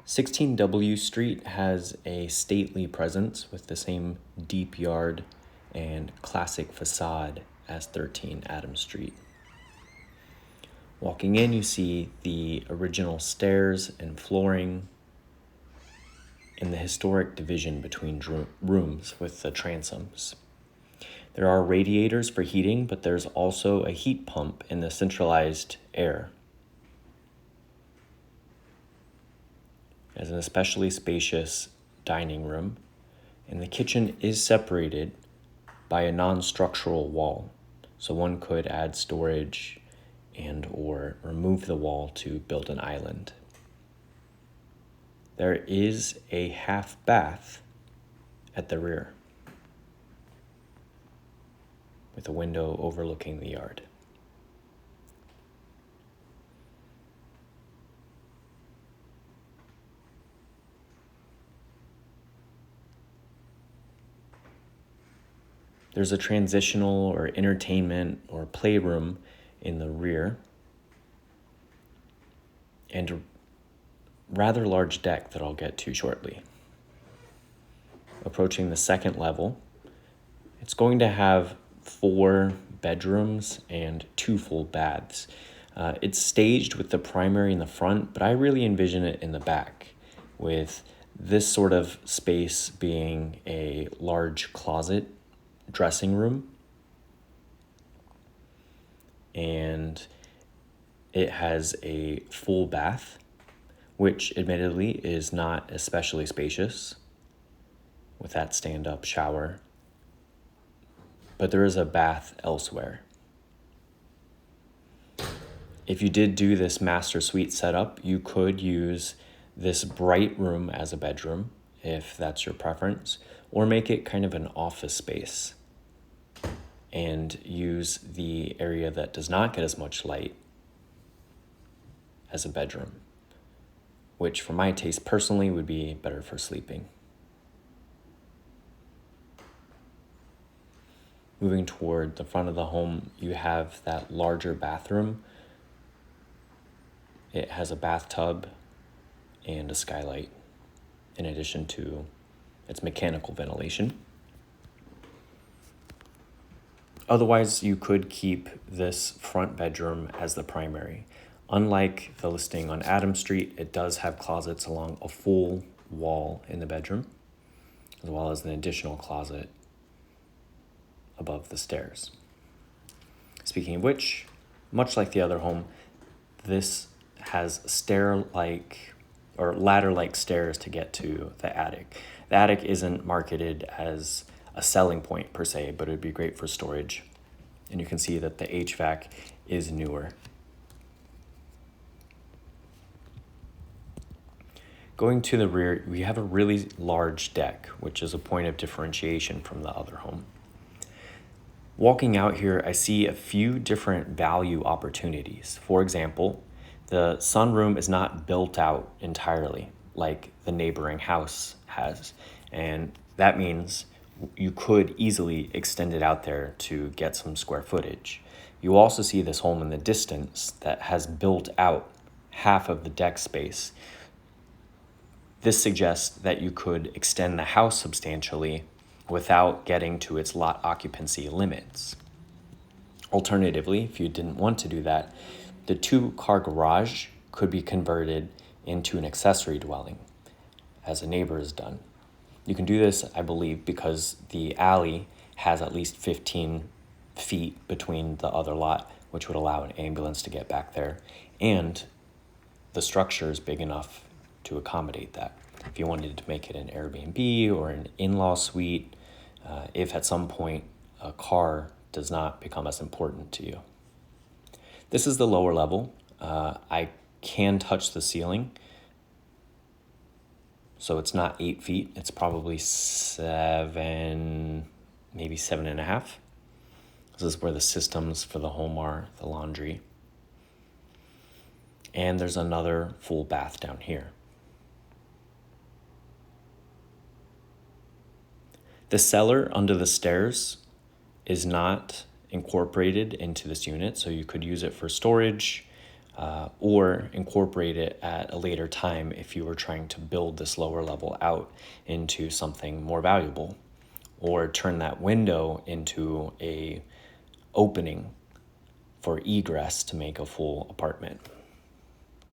16W Street has a stately presence with the same deep yard and classic facade as 13 Adams Street. Walking in, you see the original stairs and flooring and the historic division between rooms with the transoms. There are radiators for heating, but there's also a heat pump in the centralized air. As an especially spacious dining room, and the kitchen is separated by a non-structural wall, so one could add storage and or remove the wall to build an island. There is a half bath at the rear with a window overlooking the yard. There's a transitional or entertainment or playroom in the rear and a rather large deck that I'll get to shortly. Approaching the second level, it's going to have 4 bedrooms and 2 full baths. It's staged with the primary in the front, but I really envision it in the back, with this sort of space being a large closet dressing room, and it has a full bath, which admittedly is not especially spacious with that stand-up shower, but there is a bath elsewhere. If you did do this master suite setup, you could use this bright room as a bedroom, if that's your preference, or make it kind of an office space and use the area that does not get as much light as a bedroom, which for my taste personally would be better for sleeping. Moving toward the front of the home, you have that larger bathroom. It has a bathtub and a skylight, in addition to its mechanical ventilation. Otherwise, you could keep this front bedroom as the primary. Unlike the listing on Adams Street, it does have closets along a full wall in the bedroom, as well as an additional closet above the stairs. Speaking of which, much like the other home, this has stair-like or ladder-like stairs to get to the attic. The attic isn't marketed as a selling point per se, but it would be great for storage. And you can see that the HVAC is newer. Going to the rear, we have a really large deck, which is a point of differentiation from the other home. Walking out here, I see a few different value opportunities. For example, the sunroom is not built out entirely like the neighboring house has, and that means you could easily extend it out there to get some square footage. You also see this home in the distance that has built out half of the deck space. This suggests that you could extend the house substantially without getting to its lot occupancy limits. Alternatively, if you didn't want to do that, the 2-car garage could be converted into an accessory dwelling, as a neighbor has done. You can do this, I believe, because the alley has at least 15 feet between the other lot, which would allow an ambulance to get back there, and the structure is big enough to accommodate that. If you wanted to make it an Airbnb or an in-law suite, if at some point a car does not become as important to you. This is the lower level. I can touch the ceiling, so it's not 8 feet. It's probably 7, maybe 7.5. This is where the systems for the home are, the laundry. And there's another full bath down here. The cellar under the stairs is not incorporated into this unit, so you could use it for storage, or incorporate it at a later time if you were trying to build this lower level out into something more valuable, or turn that window into a opening for egress to make a full apartment.